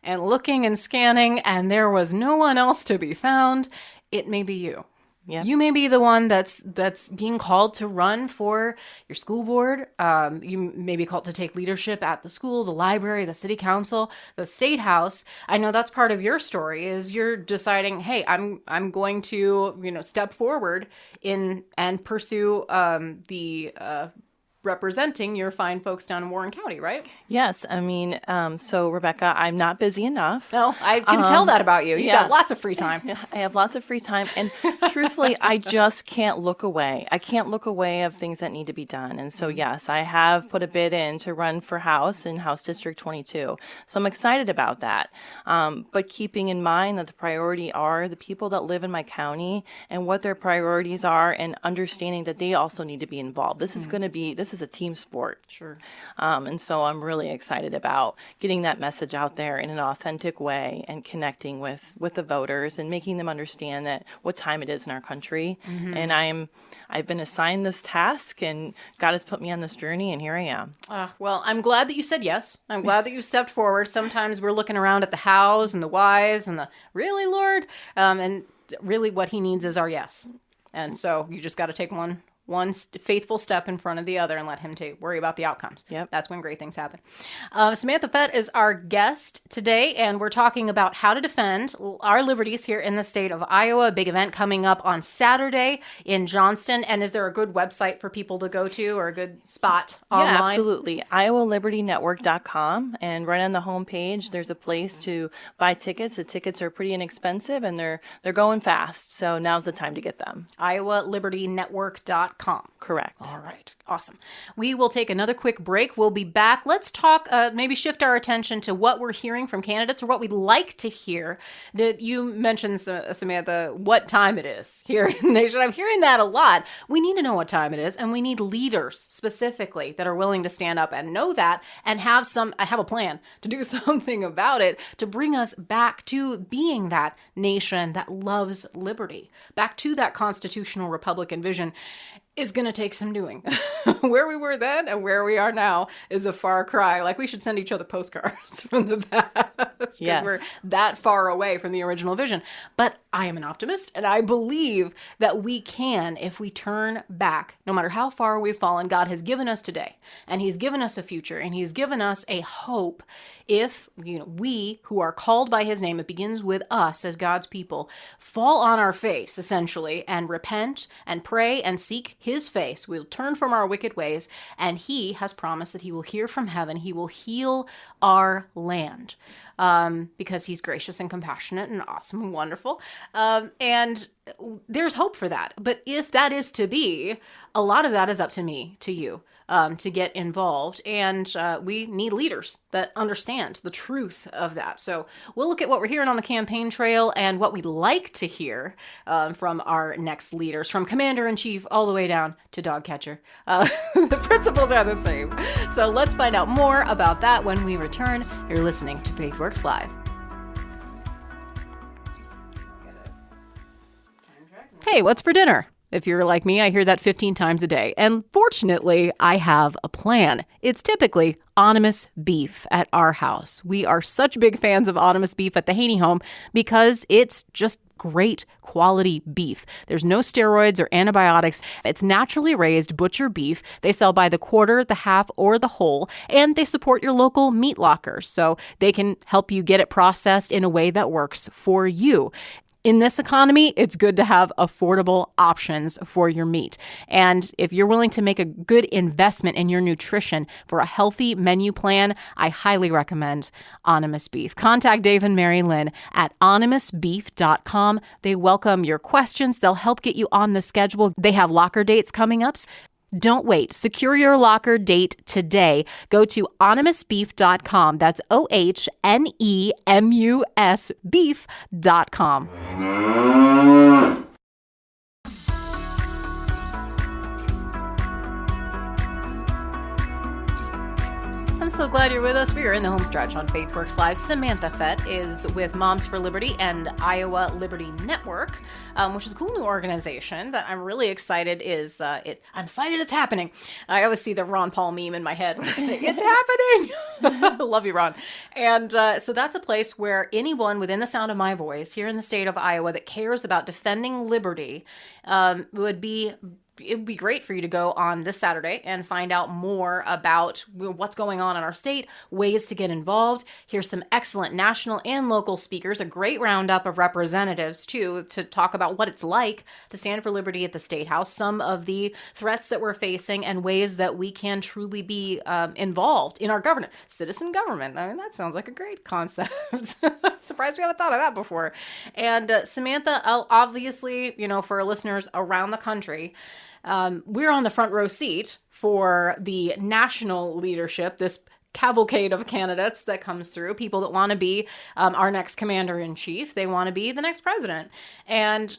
And looking and scanning, and there was no one else to be found, it may be you. Yeah. You may be the one that's being called to run for your school board. You may be called to take leadership at the school, the library, the city council, the state house. I know that's part of your story is you're deciding, hey, I'm going to, step forward in and pursue the representing your fine folks down in Warren County, right? Yes. I mean, so Rebecca, I'm not busy enough. No, I can tell that about you. You've got lots of free time. Yeah, I have lots of free time. And truthfully, I just can't look away. I can't look away of things that need to be done. And so, yes, I have put a bid in to run for House in House District 22. So I'm excited about that. But keeping in mind that the priority are the people that live in my county and what their priorities are and understanding that they also need to be involved. This is a team sport. Sure. And so I'm really excited about getting that message out there in an authentic way and connecting with the voters and making them understand that what time it is in our country. And I've been assigned this task and God has put me on this journey and here I am. Well, I'm glad that you said yes. I'm glad that you stepped forward. Sometimes we're looking around at the hows and the whys and the really, Lord? And really what he needs is our yes. And so you just got to take one faithful step in front of the other and let him worry about the outcomes. Yep. That's when great things happen. Samantha Fett is our guest today, and we're talking about how to defend our liberties here in the state of Iowa. A big event coming up on Saturday in Johnston. And is there a good website for people to go to or a good spot online? Yeah, absolutely. IowaLibertyNetwork.com. And right on the homepage, there's a place to buy tickets. The tickets are pretty inexpensive and they're going fast. So now's the time to get them. IowaLibertyNetwork.com. Correct. All right. Awesome. We will take another quick break. We'll be back. Let's talk, maybe shift our attention to what we're hearing from candidates or what we'd like to hear. Did you mention, Samantha, what time it is here in the nation? I'm hearing that a lot. We need to know what time it is, and we need leaders specifically that are willing to stand up and know that and have a plan to do something about it to bring us back to being that nation that loves liberty, back to that constitutional Republican vision. Is going to take some doing. Where we were then and where we are now is a far cry. Like we should send each other postcards from the past because we're that far away from the original vision. But I am an optimist and I believe that we can, if we turn back, no matter how far we've fallen, God has given us today and he's given us a future and he's given us a hope. If we who are called by his name, it begins with us as God's people, fall on our face essentially and repent and pray and seek his face. We'll turn from our wicked ways, and he has promised that he will hear from heaven. He will heal our land because he's gracious and compassionate and awesome and wonderful. And there's hope for that. But if that is to be, a lot of that is up to me, to you. To get involved. And we need leaders that understand the truth of that. So we'll look at what we're hearing on the campaign trail and what we'd like to hear from our next leaders, from commander-in-chief all the way down to dog catcher. The principles are the same. So let's find out more about that when we return. You're listening to FaithWorks Live. Hey, what's for dinner? If you're like me, I hear that 15 times a day. And fortunately, I have a plan. It's typically Animus beef at our house. We are such big fans of Animus beef at the Haynie home because it's just great quality beef. There's no steroids or antibiotics. It's naturally raised butcher beef. They sell by the quarter, the half, or the whole, and they support your local meat lockers so they can help you get it processed in a way that works for you. In this economy, it's good to have affordable options for your meat. And if you're willing to make a good investment in your nutrition for a healthy menu plan, I highly recommend Animus Beef. Contact Dave and Mary Lynn at animusbeef.com. They welcome your questions. They'll help get you on the schedule. They have locker dates coming up. Don't wait. Secure your locker date today. Go to animusbeef.com. That's OHNEMUS beef.com. I'm so glad you're with us. We are in the home stretch on FaithWorks Live. Samantha Fett is with Moms for Liberty and Iowa Liberty Network, which is a cool new organization that I'm really excited I'm excited it's happening. I always see the Ron Paul meme in my head when I say, it's happening! Love you, Ron. And so that's a place where anyone within the sound of my voice here in the state of Iowa that cares about defending liberty it would be great for you to go on this Saturday and find out more about what's going on in our state, ways to get involved. Here's some excellent national and local speakers, a great roundup of representatives, too, to talk about what it's like to stand for liberty at the State House, some of the threats that we're facing, and ways that we can truly be involved in our government. Citizen government. I mean, that sounds like a great concept. Surprised we haven't thought of that before. And Samantha, obviously, for our listeners around the country, we're on the front row seat for the national leadership, this cavalcade of candidates that comes through, people that want to be our next commander-in-chief. They want to be the next president. And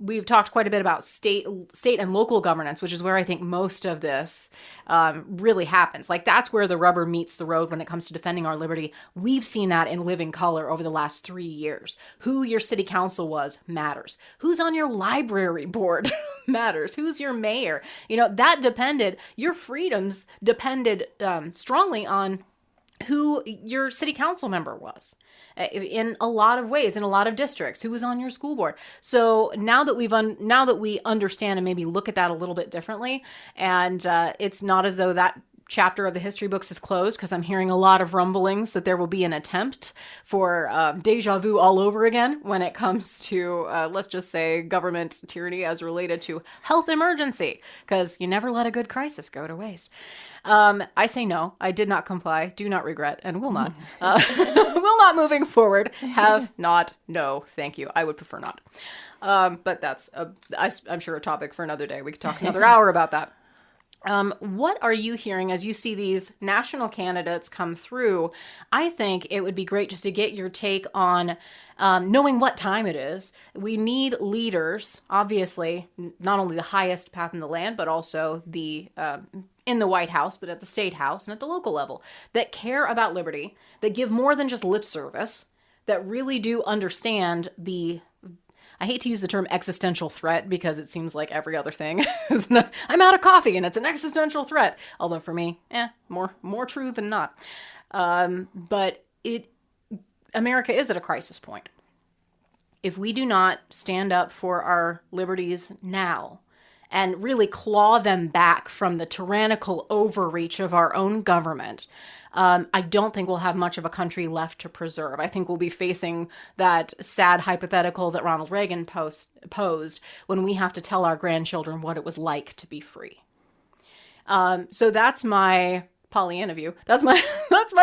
we've talked quite a bit about state and local governance, which is where I think most of this really happens. Like, that's where the rubber meets the road when it comes to defending our liberty. We've seen that in living color over the last 3 years. Who your city council was matters. Who's on your library board matters. Who's your mayor? Your freedoms depended strongly on who your city council member was in a lot of ways, in a lot of districts, who was on your school board. So now that we understand and maybe look at that a little bit differently, and it's not as though that chapter of the history books is closed, because I'm hearing a lot of rumblings that there will be an attempt for deja vu all over again when it comes to, let's just say, government tyranny as related to health emergency, because you never let a good crisis go to waste. I say no. I did not comply, do not regret, and will not. Will not moving forward. Have not. No, thank you. I would prefer not. But that's, I'm sure, a topic for another day. We could talk another hour about that. What are you hearing as you see these national candidates come through? I think it would be great just to get your take on knowing what time it is. We need leaders, obviously, not only the highest path in the land, but also the in the White House, but at the State House and at the local level, that care about liberty, that give more than just lip service, that really do understand I hate to use the term existential threat, because it seems like every other thing is I'm out of coffee and it's an existential threat. Although for me, more true than not. But America is at a crisis point. If we do not stand up for our liberties now and really claw them back from the tyrannical overreach of our own government, I don't think we'll have much of a country left to preserve. I think we'll be facing that sad hypothetical that Ronald Reagan posed when we have to tell our grandchildren what it was like to be free. So that's my Pollyanna view. That's my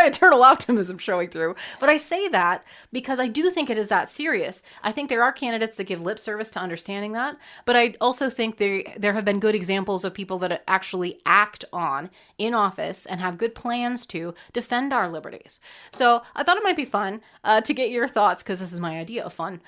eternal optimism showing through. But I say that because I do think it is that serious. I think there are candidates that give lip service to understanding that, but I also think there have been good examples of people that actually act on in office and have good plans to defend our liberties. So I thought it might be fun to get your thoughts, because this is my idea of fun.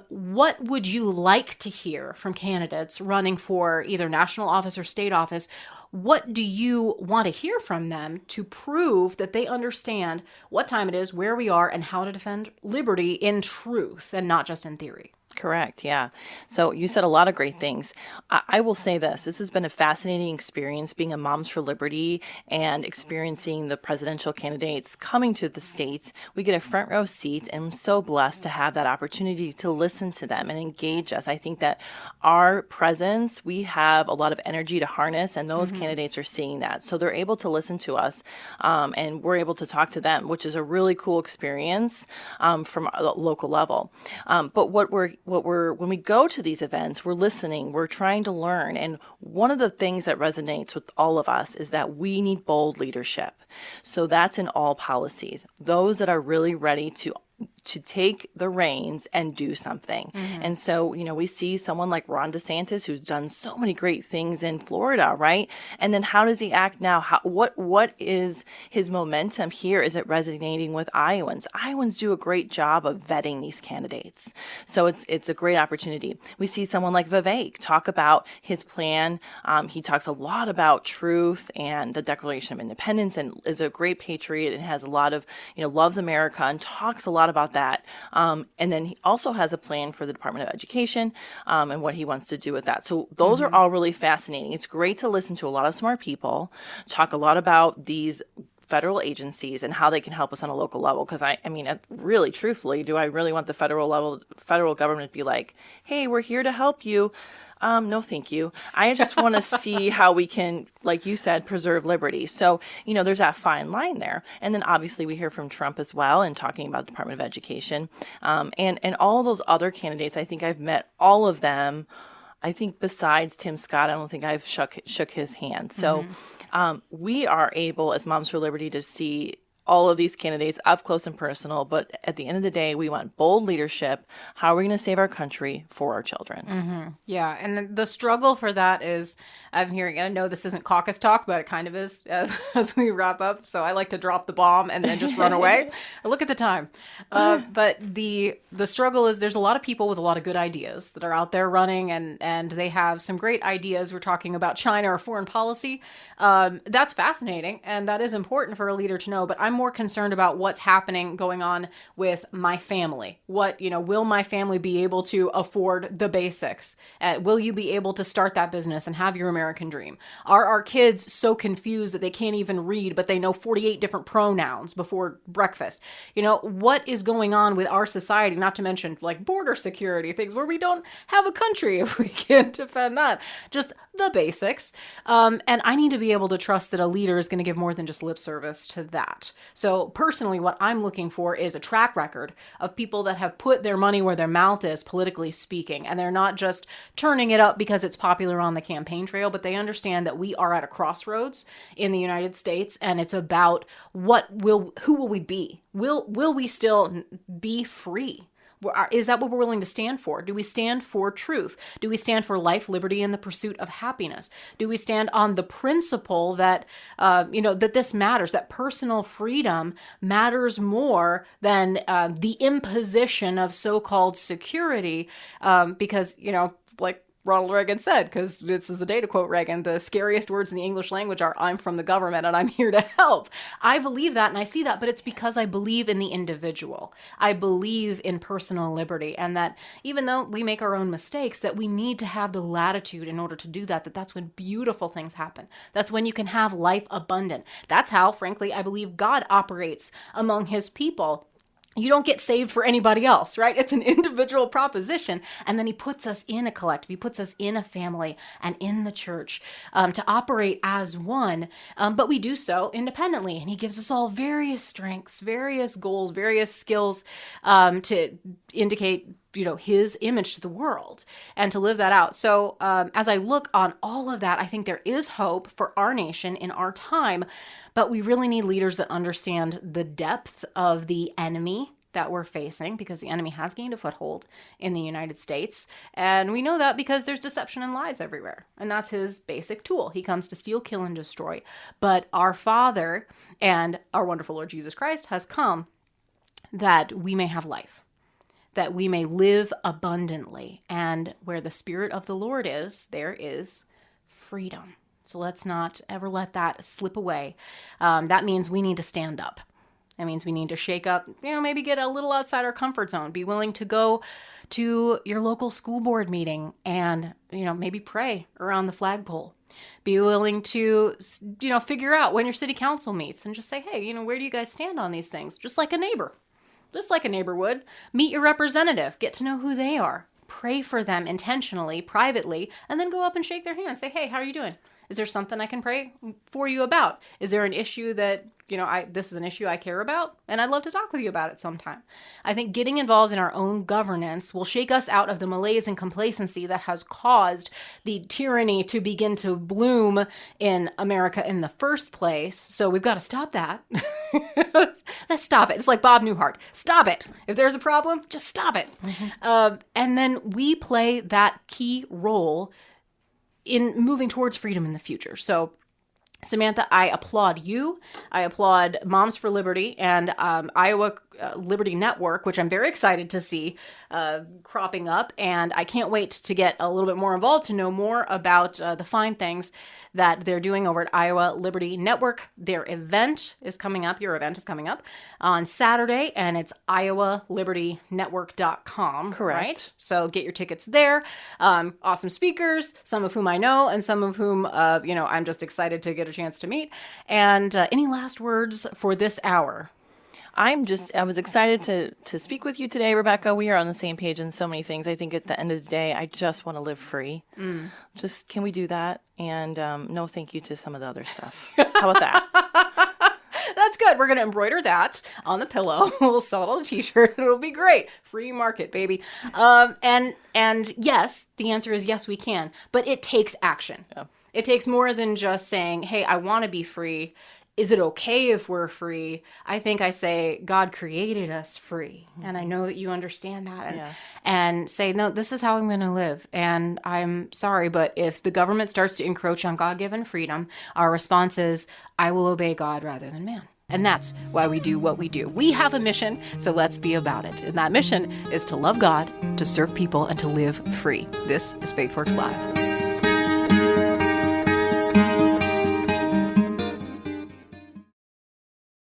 What would you like to hear from candidates running for either national office or state office? What do you want to hear from them to prove that they understand what time it is, where we are, and how to defend liberty in truth and not just in theory? Correct. Yeah. So you said a lot of great things. I will say this has been a fascinating experience being a Moms for Liberty and experiencing the presidential candidates coming to the states. We get a front row seat, and I'm so blessed to have that opportunity to listen to them and engage us. I think that our presence, we have a lot of energy to harness, and those candidates are seeing that. So they're able to listen to us, and we're able to talk to them, which is a really cool experience from a local level. But when we go to these events, we're listening, we're trying to learn. And one of the things that resonates with all of us is that we need bold leadership. So that's in all policies. Those that are really ready to to take the reins and do something. And so, we see someone like Ron DeSantis, who's done so many great things in Florida, right? And then how does he act now? What is his momentum here? Is it resonating with Iowans? Iowans do a great job of vetting these candidates. So it's a great opportunity. We see someone like Vivek talk about his plan. He talks a lot about truth and the Declaration of Independence, and is a great patriot and has a lot of, loves America and talks a lot about that. And then he also has a plan for the Department of Education and what he wants to do with that. So those are all really fascinating. It's great to listen to a lot of smart people talk a lot about these federal agencies and how they can help us on a local level. Because I mean, really, truthfully, do I really want the federal government to be like, hey, we're here to help you? No, thank you. I just want to see how we can, like you said, preserve liberty. So, there's that fine line there. And then obviously we hear from Trump as well and talking about the Department of Education. And all those other candidates, I think I've met all of them. I think besides Tim Scott, I don't think I've shook his hand. So we are able as Moms for Liberty to see all of these candidates up close and personal. But at the end of the day, we want bold leadership. How are we going to save our country for our children? Yeah, and the struggle for that is, I'm hearing, I know this isn't caucus talk, but it kind of is as we wrap up. So I like to drop the bomb and then just run away. Look at the time. But the struggle is there's a lot of people with a lot of good ideas that are out there running, and they have some great ideas. We're talking about China or foreign policy. That's fascinating, and that is important for a leader to know. But I'm more concerned about what's going on with my family. Will my family be able to afford the basics? Will you be able to start that business and have your American dream? Are our kids so confused that they can't even read, but they know 48 different pronouns before breakfast? What is going on with our society? Not to mention like border security, things where we don't have a country if we can't defend that. Just the basics. And I need to be able to trust that a leader is going to give more than just lip service to that. So personally, what I'm looking for is a track record of people that have put their money where their mouth is, politically speaking, and they're not just turning it up because it's popular on the campaign trail, but they understand that we are at a crossroads in the United States, and it's about who will we be? Will we still be free? Is that what we're willing to stand for? Do we stand for truth? Do we stand for life, liberty, and the pursuit of happiness? Do we stand on the principle that, that this matters, that personal freedom matters more than the imposition of so-called security? Because, like Ronald Reagan said, because this is the day to quote Reagan, the scariest words in the English language are, I'm from the government and I'm here to help. I believe that and I see that, but it's because I believe in the individual. I believe in personal liberty, and that even though we make our own mistakes, that we need to have the latitude in order to do that, that's when beautiful things happen. That's when you can have life abundant. That's how, frankly, I believe God operates among his people. You don't get saved for anybody else, right? It's an individual proposition. And then he puts us in a collective. He puts us in a family and in the church to operate as one. But we do so independently. And he gives us all various strengths, various goals, various skills to indicate his image to the world and to live that out. So as I look on all of that, I think there is hope for our nation in our time, but we really need leaders that understand the depth of the enemy that we're facing, because the enemy has gained a foothold in the United States. And we know that because there's deception and lies everywhere. And that's his basic tool. He comes to steal, kill, and destroy. But our Father and our wonderful Lord Jesus Christ has come that we may have life, that we may live abundantly. And where the Spirit of the Lord is, there is freedom. So let's not ever let that slip away. That means we need to stand up. That means we need to shake up, maybe get a little outside our comfort zone. Be willing to go to your local school board meeting and, maybe pray around the flagpole. Be willing to, figure out when your city council meets and just say, hey, where do you guys stand on these things? Just like a neighbor would. Meet your representative, get to know who they are, pray for them intentionally, privately, and then go up and shake their hand. Say, hey, how are you doing? Is there something I can pray for you about? Is there an issue that, this is an issue I care about, and I'd love to talk with you about it sometime. I think getting involved in our own governance will shake us out of the malaise and complacency that has caused the tyranny to begin to bloom in America in the first place. So we've got to stop that. Let's stop it. It's like Bob Newhart. Stop it. If there's a problem, just stop it. And then we play that key role in moving towards freedom in the future. So, Samantha, I applaud you. I applaud Moms for Liberty and Iowa Liberty Network, which I'm very excited to see cropping up. And I can't wait to get a little bit more involved to know more about the fine things that they're doing over at Iowa Liberty Network. Their event is coming up. Your event is coming up on Saturday, and it's iowalibertynetwork.com. Correct. Right? So get your tickets there. Awesome speakers, some of whom I know, and some of whom, I'm just excited to get a chance to meet. And any last words for this hour? I was excited to speak with you today, Rebecca. We are on the same page in so many things. I think at the end of the day, I just want to live free. Just, can we do that? And no thank you to some of the other stuff. How about that? That's good. We're going to embroider that on the pillow. We'll sell it on a t-shirt. It'll be great. Free market, baby. And yes, the answer is yes, we can. But it takes action. Yeah. It takes more than just saying, hey, I want to be free. Is it okay if we're free? I think I say, God created us free. And I know that you understand that. And say, no, this is how I'm going to live. And I'm sorry, but if the government starts to encroach on God-given freedom, our response is, I will obey God rather than man. And that's why we do what we do. We have a mission, so let's be about it. And that mission is to love God, to serve people, and to live free. This is Faith Works Live.